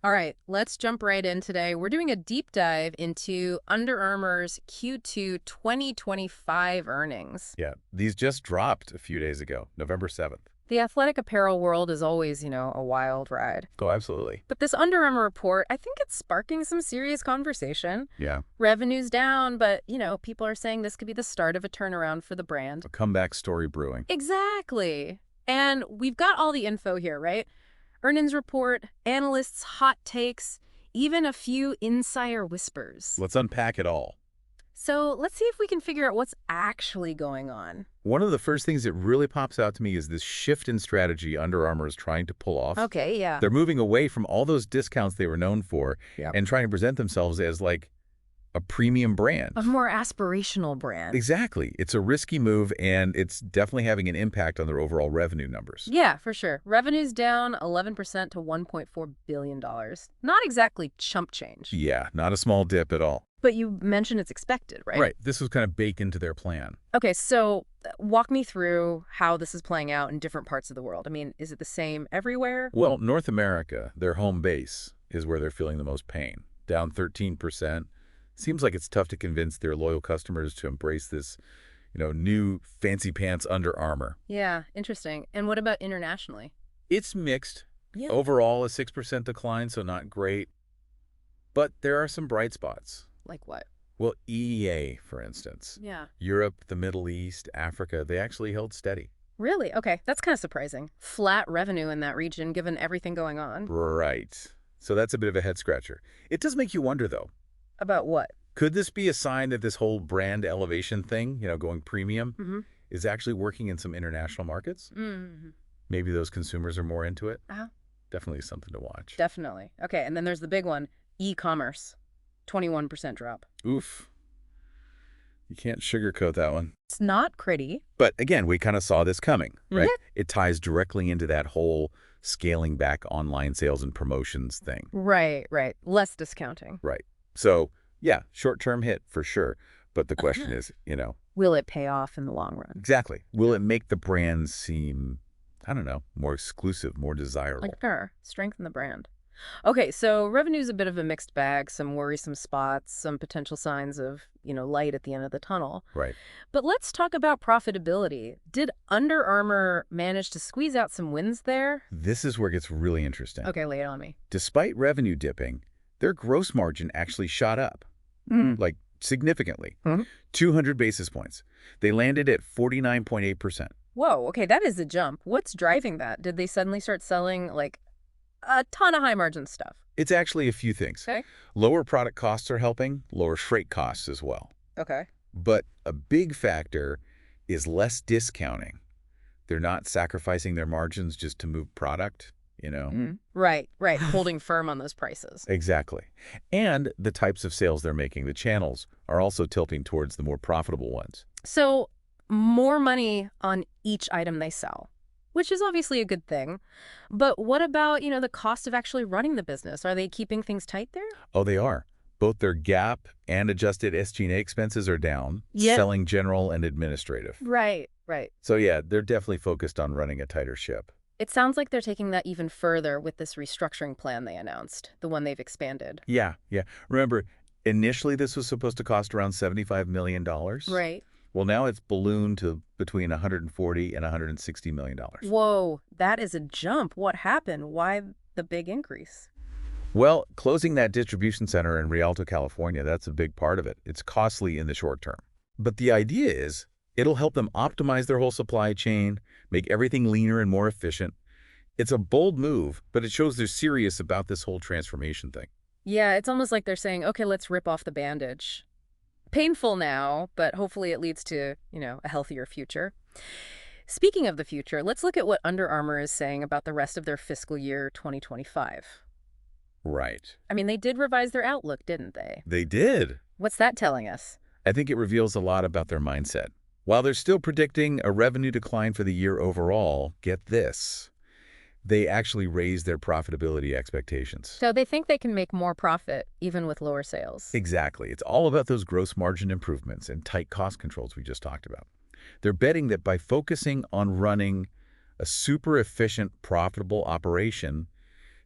All right, let's jump right in today. We're doing a deep dive into Under Armour's Q2 2025 earnings. Yeah, these just dropped a few days ago, November 7th. The athletic apparel world is always, a wild ride. Oh, absolutely. But this Under Armour report, I think it's sparking some serious conversation. Yeah, Revenue's down, but, people are saying this could be the start of a turnaround for the brand. a comeback story brewing. Exactly. And we've got all the info here, right? Earnings report, analysts' hot takes, even a few insider whispers. Let's unpack it all. So let's see if we can figure out what's actually going on. One of the first things that really pops out to me is this shift in strategy Under Armour is trying to pull off. Okay, yeah. They're moving away from all those discounts they were known for and trying to present themselves as like a premium brand. A more aspirational brand. Exactly. It's a risky move, and it's definitely having an impact on their overall revenue numbers. Yeah, for sure. Revenue's down 11% to $1.4 billion. Not exactly chump change. Yeah, not a small dip at all. But you mentioned it's expected, right? Right. This was kind of baked into their plan. Okay, so walk me through how this is playing out in different parts of the world. I mean, is it the same everywhere? Well, North America, their home base, is where they're feeling the most pain. Down 13%. Seems like it's tough to convince their loyal customers to embrace this, new fancy pants Under Armour. Yeah, interesting. And what about internationally? It's mixed. Yeah. Overall, a 6% decline, so not great. But there are some bright spots. Like what? Well, EEA, for instance. Yeah. Europe, the Middle East, Africa, they actually held steady. Really? Okay, that's kind of surprising. Flat revenue in that region, given everything going on. Right. So that's a bit of a head-scratcher. It does make you wonder, though. About what? Could this be a sign that this whole brand elevation thing, going premium, is actually working in some international markets? Mm-hmm. Maybe those consumers are more into it? Uh-huh. Definitely something to watch. Definitely. Okay, and then there's the big one, e-commerce. 21% drop. Oof. You can't sugarcoat that one. It's not pretty. But again, we kind of saw this coming, right? Mhm. It ties directly into that whole scaling back online sales and promotions thing. Right. Less discounting. Right. So, yeah, short-term hit for sure. But the question is, Will it pay off in the long run? exactly, will it make the brand seem, I don't know, more exclusive, more desirable? Sure. Strengthen the brand. Okay, so revenue's a bit of a mixed bag, some worrisome spots, some potential signs of, light at the end of the tunnel. Right. But let's talk about profitability. Did Under Armour manage to squeeze out some wins there? This is where it gets really interesting. Okay, lay it on me. Despite revenue dipping, their gross margin actually shot up, like significantly, 200 basis points. They landed at 49.8%. Whoa, okay, that is a jump. What's driving that? Did they suddenly start selling, a ton of high-margin stuff? It's actually a few things. Okay. Lower product costs are helping, lower freight costs as well. Okay. But a big factor is less discounting. They're not sacrificing their margins just to move product, Right. Holding firm on those prices. Exactly. And the types of sales they're making, the channels, are also tilting towards the more profitable ones. So, more money on each item they sell, which is obviously a good thing. But what about, the cost of actually running the business? Are they keeping things tight there? Oh, they are. Both their GAAP and adjusted SG&A expenses are down, Yep. selling general and administrative. Right. So yeah, they're definitely focused on running a tighter ship. It sounds like they're taking that even further with this restructuring plan they announced, the one they've expanded. Yeah. Remember, initially this was supposed to cost around $75 million. Right. Well, now it's ballooned to between $140 and $160 million. Whoa, that is a jump. What happened? Why the big increase? Well, closing that distribution center in Rialto, California, that's a big part of it. It's costly in the short term. But the idea is it'll help them optimize their whole supply chain, make everything leaner and more efficient. It's a bold move, but it shows they're serious about this whole transformation thing. Yeah, it's almost like they're saying, okay, let's rip off the bandage. Painful now, but hopefully it leads to, a healthier future. Speaking of the future, let's look at what Under Armour is saying about the rest of their fiscal year 2025. Right. I mean, they did revise their outlook, didn't they? They did. What's that telling us? I think it reveals a lot about their mindset. While they're still predicting a revenue decline for the year overall, get this. They actually raised their profitability expectations. So they think they can make more profit even with lower sales. Exactly. It's all about those gross margin improvements and tight cost controls we just talked about. They're betting that by focusing on running a super efficient, profitable operation,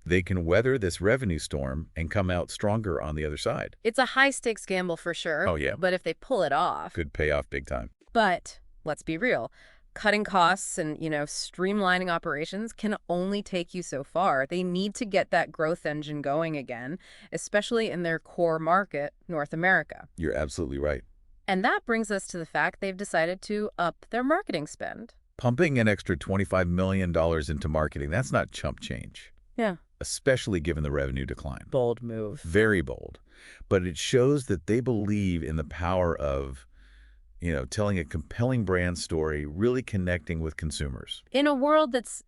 They can weather this revenue storm and come out stronger on the other side. It's a high-stakes gamble for sure, Oh, yeah. but if they pull it off. Could pay off big time. But let's be real. Cutting costs and, streamlining operations can only take you so far. They need to get that growth engine going again, especially in their core market, North America. You're absolutely right. And that brings us to the fact they've decided to up their marketing spend. Pumping an extra $25 million into marketing, that's not chump change. Yeah. Especially given the revenue decline. Bold move. Very bold. But it shows that they believe in the power of, telling a compelling brand story, really connecting with consumers. In a world that's,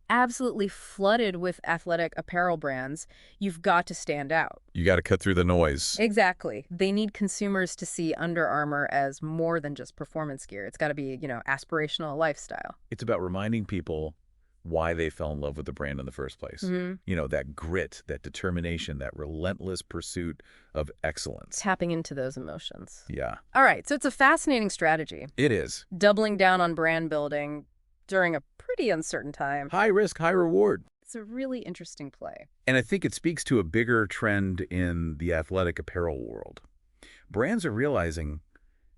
absolutely flooded with athletic apparel brands, you've got to stand out. You got to cut through the noise. Exactly. They need consumers to see Under Armour as more than just performance gear. It's got to be, aspirational lifestyle. It's about reminding people why they fell in love with the brand in the first place. That grit, that determination, that relentless pursuit of excellence. Tapping into those emotions. Yeah. All right, so it's a fascinating strategy. It is. Doubling down on brand building during a pretty uncertain time. High risk, high reward. It's a really interesting play. And I think it speaks to a bigger trend in the athletic apparel world. Brands are realizing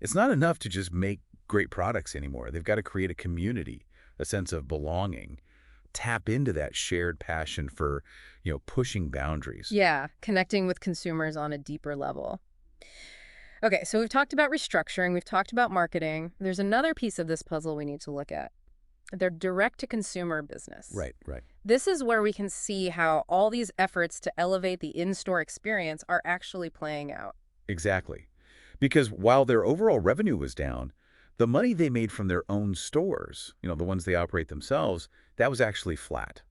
it's not enough to just make great products anymore. They've got to create a community, a sense of belonging, tap into that shared passion for, pushing boundaries. Yeah, connecting with consumers on a deeper level. Okay, so we've talked about restructuring, we've talked about marketing. There's another piece of this puzzle we need to look at. Their direct-to-consumer business. Right, right. This is where we can see how all these efforts to elevate the in-store experience are actually playing out. Exactly. Because while their overall revenue was down, the money they made from their own stores, the ones they operate themselves, that was actually flat.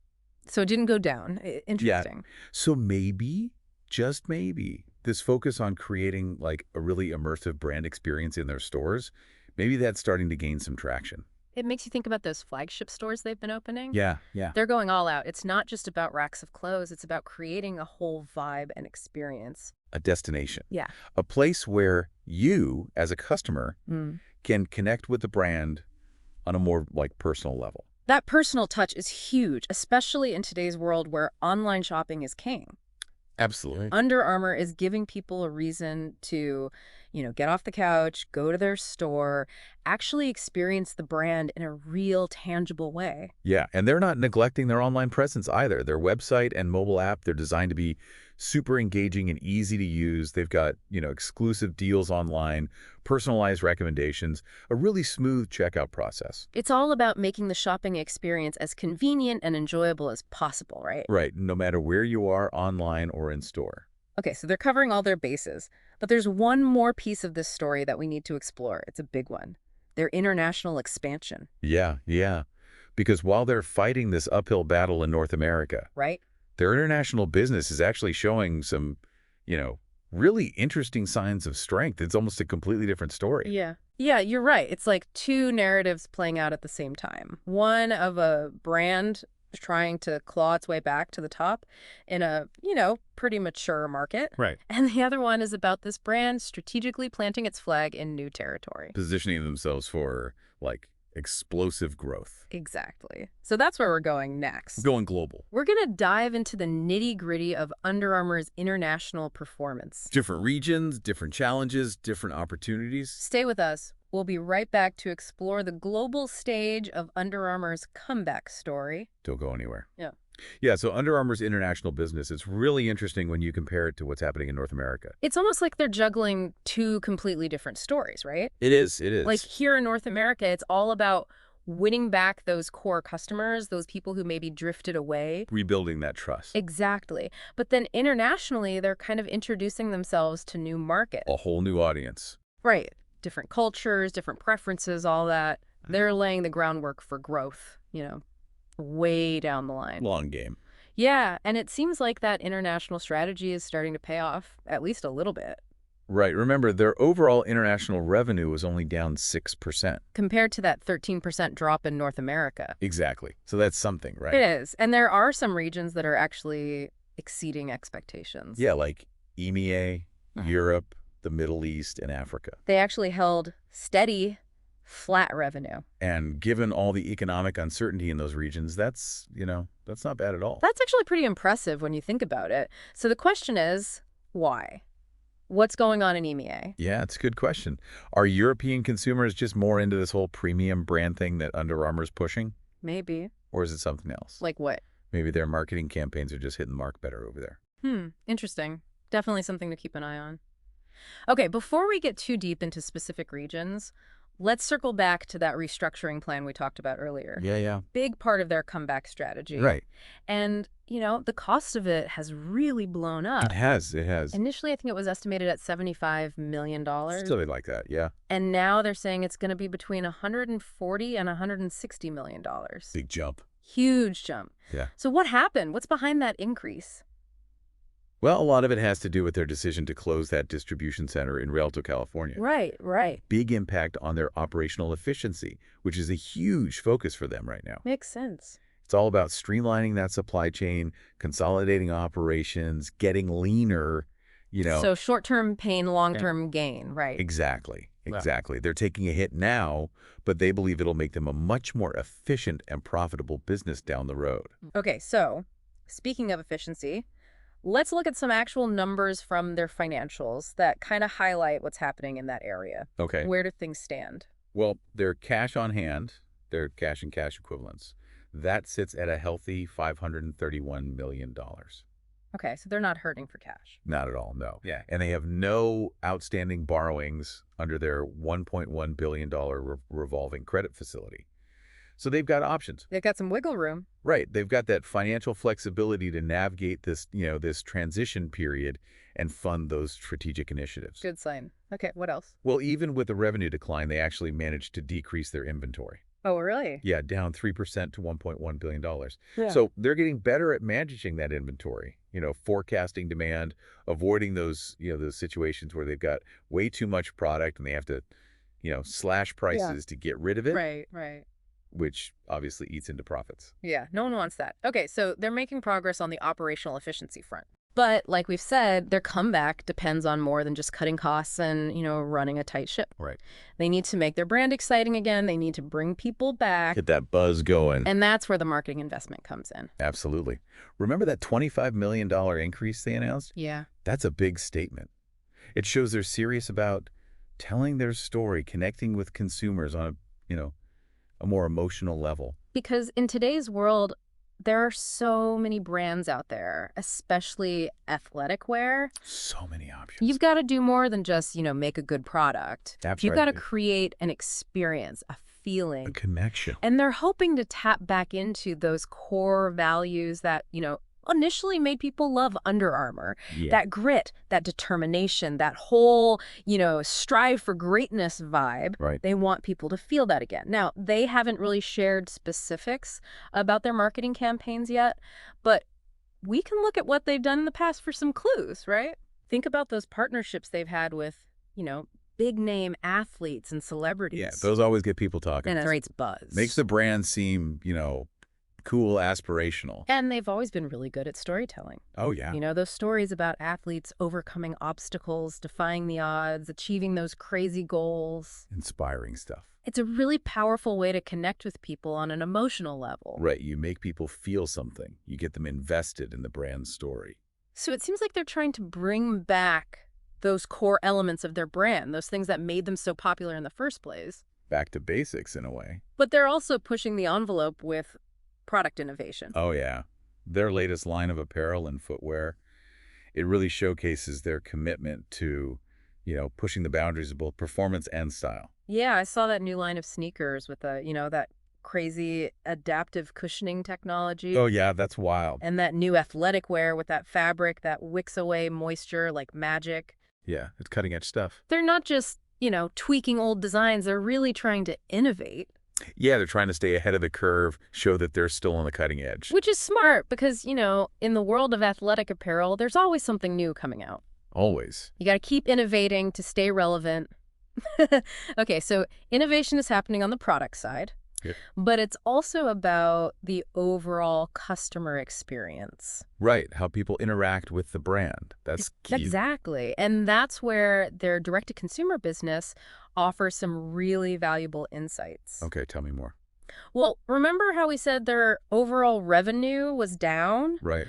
So it didn't go down. Interesting. Yeah. So maybe, just maybe, this focus on creating like a really immersive brand experience in their stores, maybe that's starting to gain some traction. It makes you think about those flagship stores they've been opening. Yeah, yeah. They're going all out. It's not just about racks of clothes. It's about creating a whole vibe and experience. A destination. Yeah. A place where you, as a customer, can connect with the brand on a more personal level. That personal touch is huge, especially in today's world where online shopping is king. Absolutely. Under Armour is giving people a reason to, get off the couch, go to their store, actually experience the brand in a real, tangible way. Yeah, and they're not neglecting their online presence either. Their website and mobile app, they're designed to be super engaging and easy to use. They've got, exclusive deals online, personalized recommendations, a really smooth checkout process. It's all about making the shopping experience as convenient and enjoyable as possible, right? Right, no matter where you are, online or in store. Okay, so they're covering all their bases. But there's one more piece of this story that we need to explore. It's a big one. Their international expansion. Yeah, yeah. Because while they're fighting this uphill battle in North America, right? Their international business is actually showing some, really interesting signs of strength. It's almost a completely different story. Yeah. Yeah, you're right. It's like two narratives playing out at the same time. One of a brand trying to claw its way back to the top in a, pretty mature market. Right. And the other one is about this brand strategically planting its flag in new territory. Positioning themselves for, explosive growth. Exactly. So that's where we're going next. Going global. We're going to dive into the nitty-gritty of Under Armour's international performance. Different regions, different challenges, different opportunities. Stay with us. We'll be right back to explore the global stage of Under Armour's comeback story. Don't go anywhere. Yeah. Yeah, so Under Armour's international business, it's really interesting when you compare it to what's happening in North America. It's almost like they're juggling two completely different stories, right? It is, it is. Like here in North America, it's all about winning back those core customers, those people who maybe drifted away. Rebuilding that trust. Exactly. But then internationally, they're kind of introducing themselves to new markets. A whole new audience. Right. Different cultures, different preferences, all that. They're laying the groundwork for growth, way down the line. Long game. Yeah, and it seems like that international strategy is starting to pay off, at least a little bit. Right. Remember, their overall international revenue was only down 6%. Compared to that 13% drop in North America. Exactly. So that's something, right? It is. And there are some regions that are actually exceeding expectations. Yeah, like EMEA, Europe, the Middle East, and Africa. They actually held steady Flat revenue. And given all the economic uncertainty in those regions, that's not bad at all. That's actually pretty impressive when you think about it. So the question is, why? What's going on in EMEA? Yeah, it's a good question. Are European consumers just more into this whole premium brand thing that Under Armour's pushing? Maybe. Or is it something else? Like what? Maybe their marketing campaigns are just hitting the mark better over there. Interesting. Definitely something to keep an eye on. Okay, before we get too deep into specific regions, let's circle back to that restructuring plan we talked about earlier. Yeah. Big part of their comeback strategy. Right. And, the cost of it has really blown up. It has. Initially, I think it was estimated at $75 million. Something like that, yeah. And now they're saying it's going to be between $140 and $160 million. Big jump. Huge jump. Yeah. So what happened? What's behind that increase? Well, a lot of it has to do with their decision to close that distribution center in Rialto, California. Right. Big impact on their operational efficiency, which is a huge focus for them right now. Makes sense. It's all about streamlining that supply chain, consolidating operations, getting leaner, So short-term pain, long-term gain, right? Exactly. Wow. They're taking a hit now, but they believe it'll make them a much more efficient and profitable business down the road. Okay, so speaking of efficiency, let's look at some actual numbers from their financials that kind of highlight what's happening in that area. Okay. Where do things stand? Well, their cash on hand, their cash and cash equivalents, that sits at a healthy $531 million. Okay, so they're not hurting for cash. Not at all, no. Yeah. And they have no outstanding borrowings under their $1.1 billion revolving credit facility. So they've got options. They've got some wiggle room. Right. They've got that financial flexibility to navigate this, this transition period and fund those strategic initiatives. Good sign. Okay, what else? Well, even with the revenue decline, they actually managed to decrease their inventory. Oh, really? Yeah, down 3% to $1.1 billion. Yeah. So they're getting better at managing that inventory, forecasting demand, avoiding those situations where they've got way too much product and they have to, slash prices to get rid of it. Right. Which obviously eats into profits. Yeah, no one wants that. Okay, so they're making progress on the operational efficiency front. But like we've said, their comeback depends on more than just cutting costs and, running a tight ship. Right. They need to make their brand exciting again. They need to bring people back. Get that buzz going. And that's where the marketing investment comes in. Absolutely. Remember that $25 million increase they announced? Yeah. That's a big statement. It shows they're serious about telling their story, connecting with consumers on a more emotional level. Because in today's world, there are so many brands out there, especially athletic wear. So many options. You've got to do more than just, make a good product. That's You've right. got to create an experience, a feeling. A connection. And they're hoping to tap back into those core values that, initially made people love Under Armour. Yeah. That grit, that determination, that whole, strive for greatness vibe. Right. They want people to feel that again. Now, they haven't really shared specifics about their marketing campaigns yet, but we can look at what they've done in the past for some clues, right? Think about those partnerships they've had with, big name athletes and celebrities. Yeah, those always get people talking. And it creates buzz. Makes the brand seem, cool, aspirational. And they've always been really good at storytelling. Oh, yeah. Those stories about athletes overcoming obstacles, defying the odds, achieving those crazy goals. Inspiring stuff. It's a really powerful way to connect with people on an emotional level. Right. You make people feel something. You get them invested in the brand's story. So it seems like they're trying to bring back those core elements of their brand, those things that made them so popular in the first place. Back to basics in a way. But they're also pushing the envelope with product innovation. Oh, yeah. Their latest line of apparel and footwear, it really showcases their commitment to, pushing the boundaries of both performance and style. Yeah, I saw that new line of sneakers with that crazy adaptive cushioning technology. Oh, yeah, that's wild. And that new athletic wear with that fabric that wicks away moisture like magic. Yeah, it's cutting edge stuff. They're not just, tweaking old designs. They're really trying to innovate. Yeah, they're trying to stay ahead of the curve, show that they're still on the cutting edge. Which is smart because, in the world of athletic apparel, there's always something new coming out. Always. You got to keep innovating to stay relevant. Okay, so innovation is happening on the product side. Yeah. but it's also about the overall customer experience. Right, how people interact with the brand. That's key. Exactly. And that's where their direct-to-consumer business offers some really valuable insights. Okay, tell me more. Well, remember how we said their overall revenue was down, Right.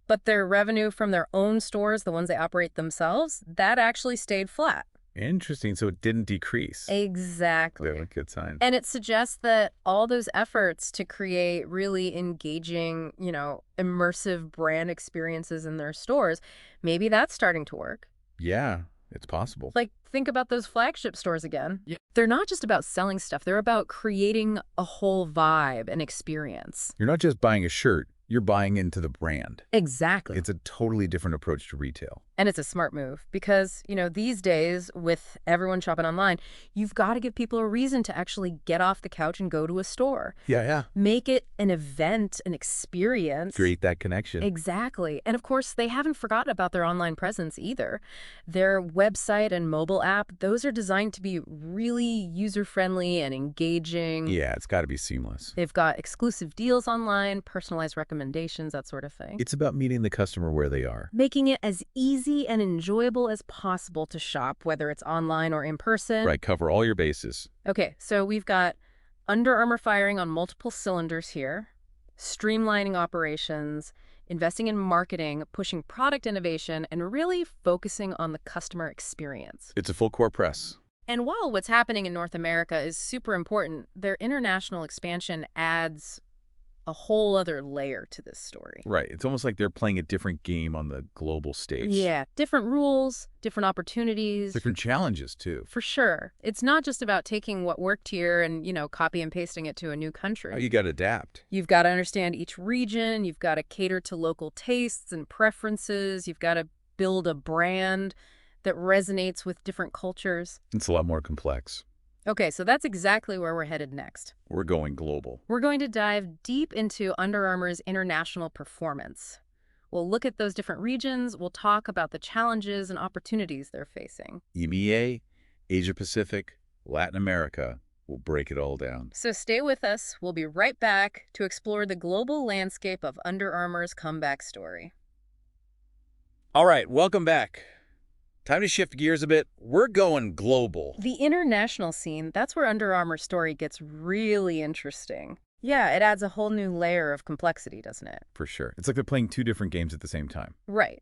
but their revenue from their own stores, the ones they operate themselves, that actually stayed flat. Interesting. So it didn't decrease. Exactly. Clearly, good sign. And it suggests that all those efforts to create really engaging, immersive brand experiences in their stores, maybe that's starting to work. Yeah, it's possible. Like, think about those flagship stores again. Yeah. They're not just about selling stuff. They're about creating a whole vibe and experience. You're not just buying a shirt, you're buying into the brand. Exactly. It's a totally different approach to retail. And it's a smart move because, these days with everyone shopping online, you've got to give people a reason to actually get off the couch and go to a store. Yeah. Make it an event, an experience. Create that connection. Exactly. And of course, they haven't forgotten about their online presence either. Their website and mobile app, those are designed to be really user-friendly and engaging. Yeah, it's got to be seamless. They've got exclusive deals online, personalized recommendations, that sort of thing. It's about meeting the customer where they are. Making it as easy and enjoyable as possible to shop, whether it's online or in person. Right, cover all your bases. Okay, so we've got Under Armour firing on multiple cylinders here, streamlining operations, investing in marketing, pushing product innovation, and really focusing on the customer experience. It's a full court press. And while what's happening in North America is super important, their international expansion adds a whole other layer to this story. Right, it's almost like they're playing a different game on the global stage. Yeah, different rules, different opportunities. Different challenges, too. For sure. It's not just about taking what worked here and, copy and pasting it to a new country. Oh, you got to adapt. You've got to understand each region. You've got to cater to local tastes and preferences. You've got to build a brand that resonates with different cultures. It's a lot more complex. Okay, so that's exactly where we're headed next. We're going global. We're going to dive deep into Under Armour's international performance. We'll look at those different regions. We'll talk about the challenges and opportunities they're facing. EMEA, Asia Pacific, Latin America. We'll break it all down. So stay with us. We'll be right back to explore the global landscape of Under Armour's comeback story. All right, welcome back. Time to shift gears a bit. We're going global. The international scene, that's where Under Armour's story gets really interesting. Yeah, it adds a whole new layer of complexity, doesn't it? For sure. It's like they're playing two different games at the same time. Right.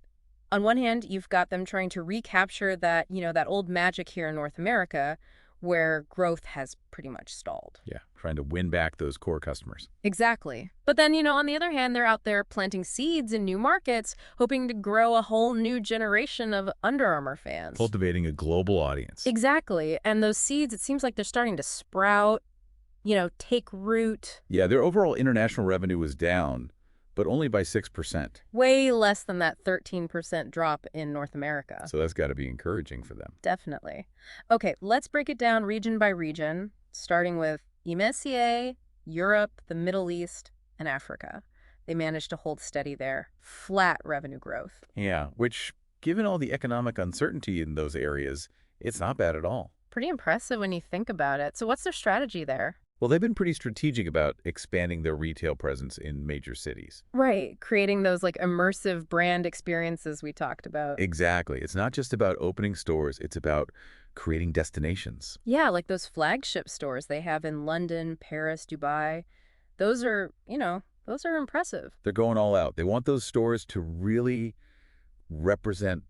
On one hand, you've got them trying to recapture that, that old magic here in North America where growth has pretty much stalled. Yeah, trying to win back those core customers. Exactly. But then, on the other hand, they're out there planting seeds in new markets, hoping to grow a whole new generation of Under Armour fans. Cultivating a global audience. Exactly. And those seeds, it seems like they're starting to sprout, take root. Yeah, their overall international revenue was down, but only by 6%. Way less than that 13% drop in North America. So that's got to be encouraging for them. Definitely. Okay, let's break it down region by region, starting with EMEA, Europe, the Middle East, and Africa. They managed to hold steady there. Flat revenue growth. Yeah, which, given all the economic uncertainty in those areas, it's not bad at all. Pretty impressive when you think about it. So what's their strategy there? Well, they've been pretty strategic about expanding their retail presence in major cities. Right, creating those immersive brand experiences we talked about. Exactly. It's not just about opening stores, it's about creating destinations. Yeah, like those flagship stores they have in London, Paris, Dubai. Those are impressive. They're going all out. They want those stores to really represent,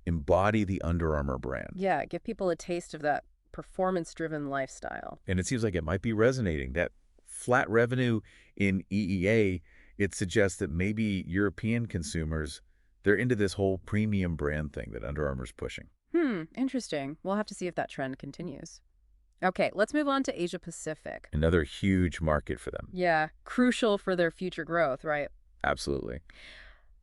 embody the Under Armour brand. Yeah, give people a taste of that performance-driven lifestyle. And it seems like it might be resonating. That flat revenue in EEA, it suggests that maybe European consumers, they're into this whole premium brand thing that Under Armour's pushing. Interesting. We'll have to see if that trend continues. Okay, let's move on to Asia Pacific. Another huge market for them. Yeah, crucial for their future growth, right? Absolutely.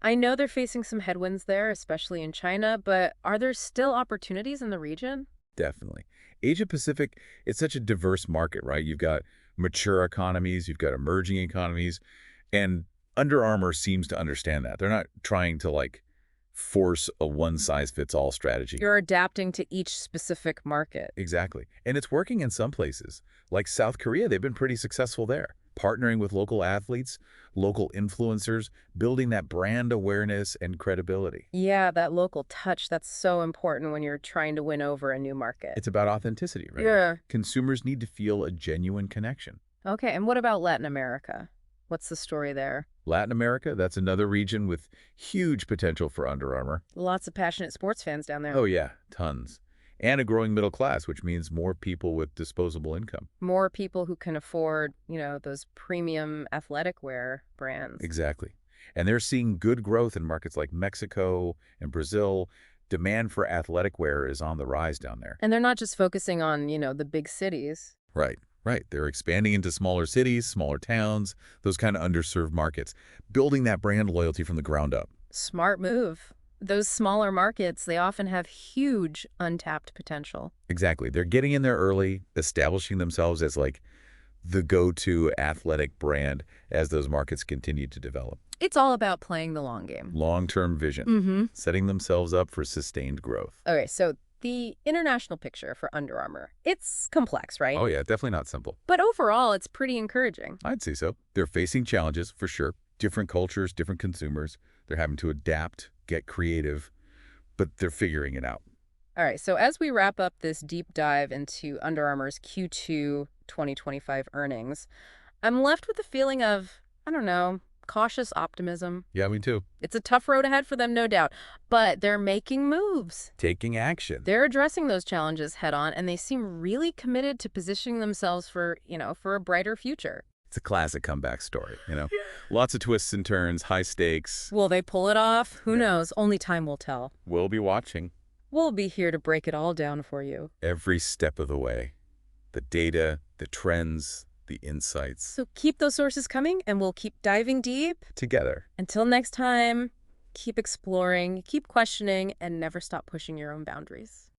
I know they're facing some headwinds there, especially in China, but are there still opportunities in the region? Definitely. Asia Pacific, it's such a diverse market, right? You've got mature economies, you've got emerging economies, and Under Armour seems to understand that. They're not trying to force a one-size-fits-all strategy. You're adapting to each specific market. Exactly. And it's working in some places. Like South Korea, they've been pretty successful there, partnering with local athletes, local influencers, building that brand awareness and credibility. Yeah, that local touch, that's so important when you're trying to win over a new market. It's about authenticity, right? Yeah. Consumers need to feel a genuine connection. Okay, and what about Latin America? What's the story there? Latin America, that's another region with huge potential for Under Armour. Lots of passionate sports fans down there. Oh yeah, tons. And a growing middle class, which means more people with disposable income. More people who can afford, those premium athletic wear brands. Exactly. And they're seeing good growth in markets like Mexico and Brazil. Demand for athletic wear is on the rise down there. And they're not just focusing on, the big cities. Right, right. They're expanding into smaller cities, smaller towns, those kind of underserved markets, building that brand loyalty from the ground up. Smart move. Those smaller markets, they often have huge untapped potential. Exactly. They're getting in there early, establishing themselves as like the go-to athletic brand as those markets continue to develop. It's all about playing the long game. Long-term vision, setting themselves up for sustained growth. Okay, so the international picture for Under Armour, it's complex, right? Oh yeah, definitely not simple. But overall, it's pretty encouraging. I'd say so. They're facing challenges, for sure. Different cultures, different consumers. They're having to adapt, get creative, but they're figuring it out. All right, so as we wrap up this deep dive into Under Armour's Q2 2025 earnings, I'm left with a feeling of, I don't know, cautious optimism. Yeah, me too. It's a tough road ahead for them, no doubt, but they're making moves. Taking action. They're addressing those challenges head on, and they seem really committed to positioning themselves for, for a brighter future. It's a classic comeback story, Lots of twists and turns, high stakes. Will they pull it off? Who knows? Only time will tell. We'll be watching. We'll be here to break it all down for you. Every step of the way. The data, the trends, the insights. So keep those sources coming, and we'll keep diving deep. Together. Until next time, keep exploring, keep questioning, and never stop pushing your own boundaries.